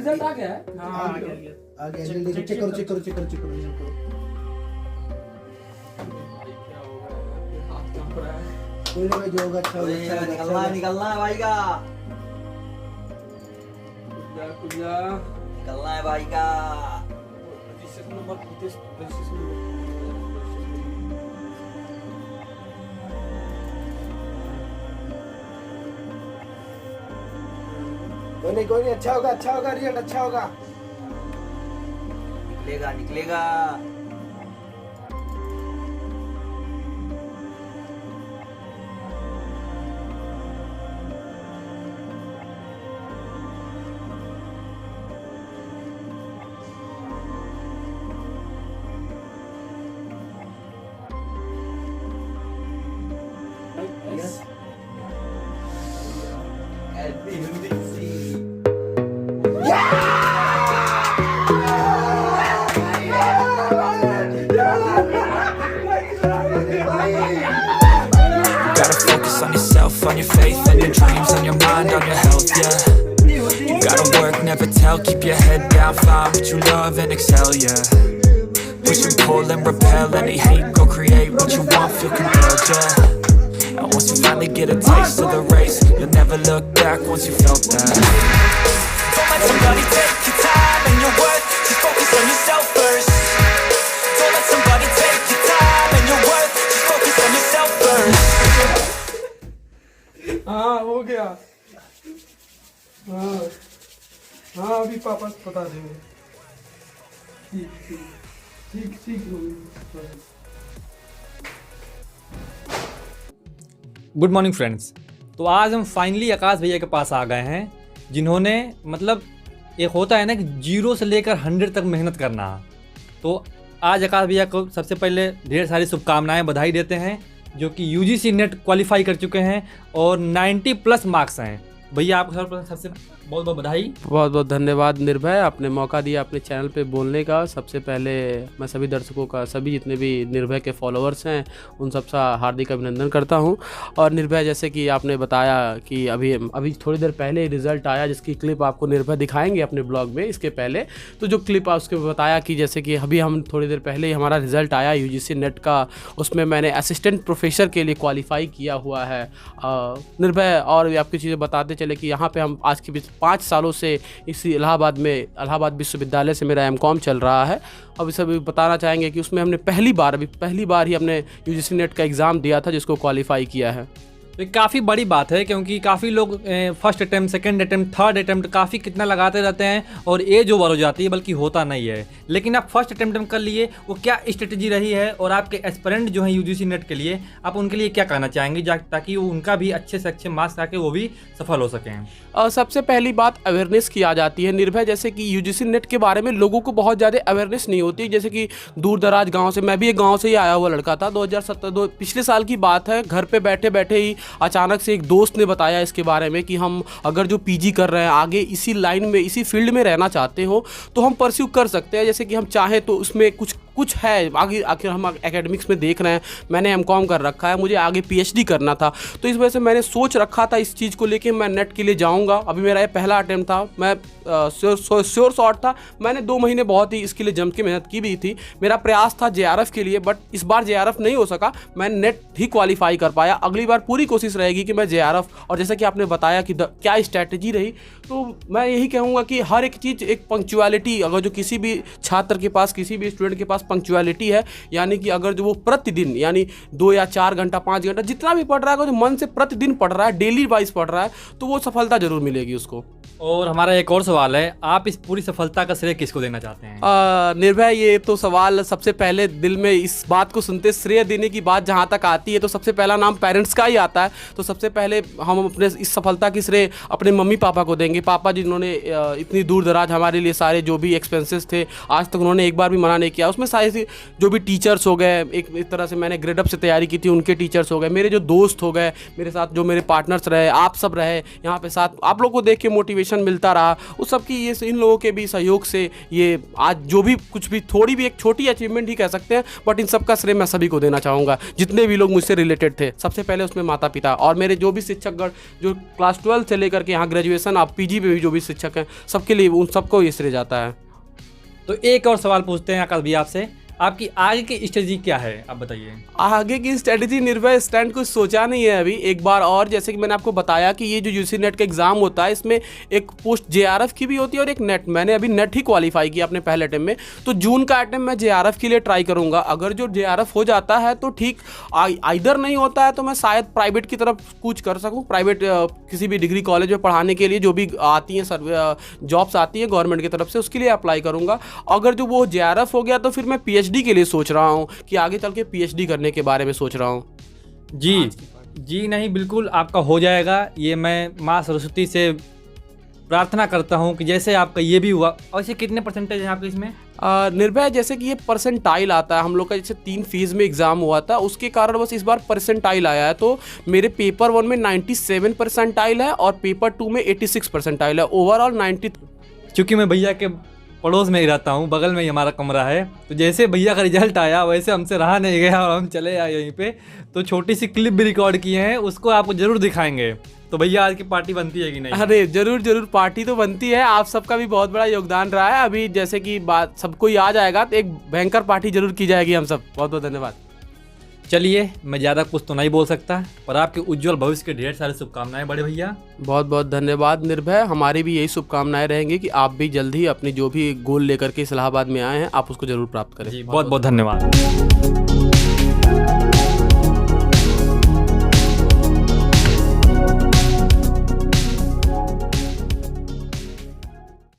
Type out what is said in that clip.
Result आ गया है? हाँ आ गया। आगे जल्दी चेक करो चेक करो चेक करो चेक करो चेक करो। क्या होगा? हाथ कांप रहा है। कोई ना भाई, जो होगा अच्छा होगा, अच्छा होगा, अच्छा होगा। निकलना है भाई का, कुछ जा निकलना है भाई का। रजिस्ट्रेशन नंबर रजिस्ट्रेशन नंबर कोई नहीं अच्छा होगा रिजल्ट अच्छा होगा। निकलेगा निकलेगा। Yes. Gotta focus on yourself, on your faith, and your dreams, on your mind, on your health, yeah. Gotta work, never tell, keep your head down, find what you love and excel, yeah. Push and pull and repel any hate, go create what you want, feel compelled, yeah. And once you finally get a taste of the race, you'll never look back once you felt that. Don't let somebody take your time and your worth, just focus on yourself first. Don't let somebody take your time and your worth, just focus on yourself first. हाँ हो गया। हाँ हाँ अभी पापा बता देंगे। ठीक ठीक ठीक ठीक मम्मी। Good morning friends. तो आज हम फाइनली आकाश भैया के पास आ गए हैं, जिन्होंने मतलब एक होता है ना कि 0 से लेकर 100 तक मेहनत करना। तो आज आकाश भैया को सबसे पहले ढेर सारी शुभकामनाएं, बधाई देते हैं, जो कि यूजीसी नेट क्वालिफाई कर चुके हैं और 90+ मार्क्स हैं। भैया आपको सबसे बहुत बहुत बधाई। बहुत बहुत धन्यवाद निर्भय, आपने मौका दिया अपने चैनल पे बोलने का। सबसे पहले मैं सभी दर्शकों का, सभी जितने भी निर्भय के फॉलोअर्स हैं, उन सबका हार्दिक अभिनंदन करता हूं। और निर्भय, जैसे कि आपने बताया कि अभी थोड़ी देर पहले रिज़ल्ट आया, जिसकी क्लिप आपको निर्भय दिखाएंगे अपने ब्लॉग में। इसके पहले तो जो क्लिप उसके बताया कि जैसे कि अभी हम थोड़ी देर पहले ही हमारा रिज़ल्ट आया यूजीसी नेट का, उसमें मैंने असिस्टेंट प्रोफेसर के लिए क्वालिफाई किया हुआ है निर्भय। और आपकी चीज़ें बताते चले कि यहाँ पर हम आज के 5 सालों से इसी इलाहाबाद विश्वविद्यालय से मेरा एमकॉम चल रहा है। अब इसे भी बताना चाहेंगे कि उसमें हमने पहली बार ही हमने यूजीसी नेट का एग्ज़ाम दिया था, जिसको क्वालिफाई किया है। तो ये काफ़ी बड़ी बात है, क्योंकि काफ़ी लोग first attempt, second attempt, third attempt काफ़ी कितना लगाते रहते हैं और एज ओवर हो जाती है, बल्कि होता नहीं है। लेकिन आप फर्स्ट अटैम्प्ट में कर लिए, वो क्या स्ट्रेटजी रही है और आपके एस्पिरेंट जो हैं यूजीसी नेट के लिए, आप उनके लिए क्या कहना चाहेंगे ताकि उनका भी अच्छे से अच्छे मार्क्स आके वो भी सफल हो सकें? सबसे पहली बात अवेयरनेस की आ जाती है निर्भय। जैसे कि यूजीसी नेट के बारे में लोगों को बहुत ज़्यादा अवेयरनेस नहीं होती। जैसे कि दूर दराज गाँव से, मैं भी एक गाँव से ही आया हुआ लड़का था। 2017 पिछले साल की बात है, घर पे बैठे बैठे ही अचानक से एक दोस्त ने बताया इसके बारे में कि हम अगर जो पीजी कर रहे हैं, आगे इसी लाइन में, इसी फील्ड में रहना चाहते हो तो हम परस्यू कर सकते हैं। जैसे कि हम चाहें तो उसमें कुछ है आगे, आखिर हम एकेडमिक्स में देख रहे हैं। मैंने एमकॉम कर रखा है, मुझे आगे पीएचडी करना था, तो इस वजह से मैंने सोच रखा था इस चीज़ को लेके मैं नेट के लिए जाऊंगा। अभी मेरा ये पहला अटेम्प्ट था, मैं श्योर शॉट था। मैंने 2 महीने बहुत ही इसके लिए जम के मेहनत की भी थी। मेरा प्रयास था जेआरएफ के लिए, बट इस बार जेआरएफ नहीं हो सका, मैं नेट ही क्वालिफाई कर पाया। अगली बार पूरी कोशिश रहेगी कि मैं जेआरएफ, और जैसा कि आपने बताया कि क्या स्ट्रैटेजी रही, तो मैं यही कहूँगा कि हर एक चीज़ एक पंक्चुअलिटी, अगर जो किसी भी छात्र के पास, किसी भी स्टूडेंट के पास पंक्चुअलिटी है, यानी कि अगर जो वो प्रतिदिन, यानी 2 या 4 घंटा 5 घंटा जितना भी पढ़ रहा है, अगर जो मन से प्रतिदिन पढ़ रहा है, डेली वाइज पढ़ रहा है, तो वो सफलता जरूर मिलेगी उसको। और हमारा एक और सवाल है, आप इस पूरी सफलता का श्रेय किसको देना चाहते हैं? निर्भय, ये तो सवाल सबसे पहले दिल में इस बात को सुनते श्रेय देने की बात जहाँ तक आती है, तो सबसे पहला नाम पेरेंट्स का ही आता है। तो सबसे पहले हम अपने इस सफलता की श्रेय अपने मम्मी पापा को देंगे। पापा जिन्होंने इतनी दूर दराज हमारे लिए सारे जो भी एक्सपेंसेस थे, आज तक उन्होंने एक बार भी मना नहीं किया। उसमें सारे जो भी टीचर्स हो गए, एक तरह से मैंने ग्रेड अप से तैयारी की थी, उनके टीचर्स हो गए, मेरे जो दोस्त हो गए, मेरे साथ जो मेरे पार्टनर्स रहे, आप सब रहे यहाँ पे साथ, आप लोग को देख के मोटिवेट मोटिवेशन मिलता रहा, उस सब की ये इन लोगों के भी सहयोग से ये आज जो भी कुछ भी थोड़ी भी एक छोटी अचीवमेंट ही कह सकते हैं, बट इन सब का श्रेय मैं सभी को देना चाहूँगा जितने भी लोग मुझसे रिलेटेड थे। सबसे पहले उसमें माता पिता और मेरे जो भी शिक्षकगण जो क्लास 12 से लेकर के यहाँ ग्रेजुएशन आप पीजी पे भी जो भी शिक्षक हैं, सबके लिए उन सबको ये श्रेय जाता है। तो एक और सवाल पूछते हैं आकाश भैया आपसे, आपकी आगे की स्ट्रेटजी क्या है, आप बताइए। आगे की स्ट्रेटजी निर्भय स्टैंड कुछ सोचा नहीं है अभी। एक बार और जैसे कि मैंने आपको बताया कि ये जो यूजी नेट का एग्जाम होता है, इसमें एक पोस्ट जेआरएफ की भी होती है और एक नेट। मैंने अभी नेट ही क्वालिफाई किया अपने पहले अटेम्प्ट में, तो जून का अटेम्प्ट मैं जेआरएफ के लिए ट्राई करूंगा। अगर जो जेआरएफ हो जाता है तो ठीक, आइदर नहीं होता है तो मैं शायद प्राइवेट की तरफ कुछ कर सकूँ, प्राइवेट किसी भी डिग्री कॉलेज में पढ़ाने के लिए जो भी आती हैं जॉब्स आती हैं गवर्नमेंट की तरफ से, उसके लिए अप्लाई करूँगा। अगर जो वो जेआरएफ हो गया तो फिर मैं पीएचडी के लिए सोच रहा हूँ कि आगे चल के पीएचडी करने के बारे में सोच रहा हूँ। जी नहीं, बिल्कुल आपका हो जाएगा। ये मैं माँ सरस्वती से प्रार्थना करता हूँ कि जैसे आपका ये भी हुआ। और इसे कितने परसेंटेज हैं आपके इसमें? निर्भय जैसे कि ये परसेंटाइल आता है हम लोग का, जैसे 3 फेज में एग्जाम हुआ था, उसके कारण बस इस बार परसेंटाइल आया है। तो मेरे पेपर 1 में 97 परसेंटाइल है और पेपर 2 में 86 परसेंटाइल है, ओवरऑल 90। क्योंकि मैं भैया के पड़ोस में ही रहता हूँ, बगल में ही हमारा कमरा है, तो जैसे भैया का रिजल्ट आया वैसे हमसे रहा नहीं गया और हम चले आए यहीं पे। तो छोटी सी क्लिप भी रिकॉर्ड किए हैं, उसको आपको जरूर दिखाएंगे। तो भैया आज की पार्टी बनती है कि नहीं? अरे जरूर पार्टी तो बनती है, आप सबका भी बहुत बड़ा योगदान रहा है। अभी जैसे कि बात सबको ही आ जाएगा तो एक भयंकर पार्टी जरूर की जाएगी हम सब। बहुत बहुत धन्यवाद। चलिए, मैं ज़्यादा कुछ तो नहीं बोल सकता, पर आपके उज्जवल भविष्य के ढेर सारी शुभकामनाएं बड़े भैया। बहुत बहुत धन्यवाद निर्भय। हमारी भी यही शुभकामनाएं रहेंगी कि आप भी जल्द ही अपनी जो भी गोल लेकर के इलाहाबाद में आए हैं, आप उसको जरूर प्राप्त करें। जी बहुत बहुत धन्यवाद।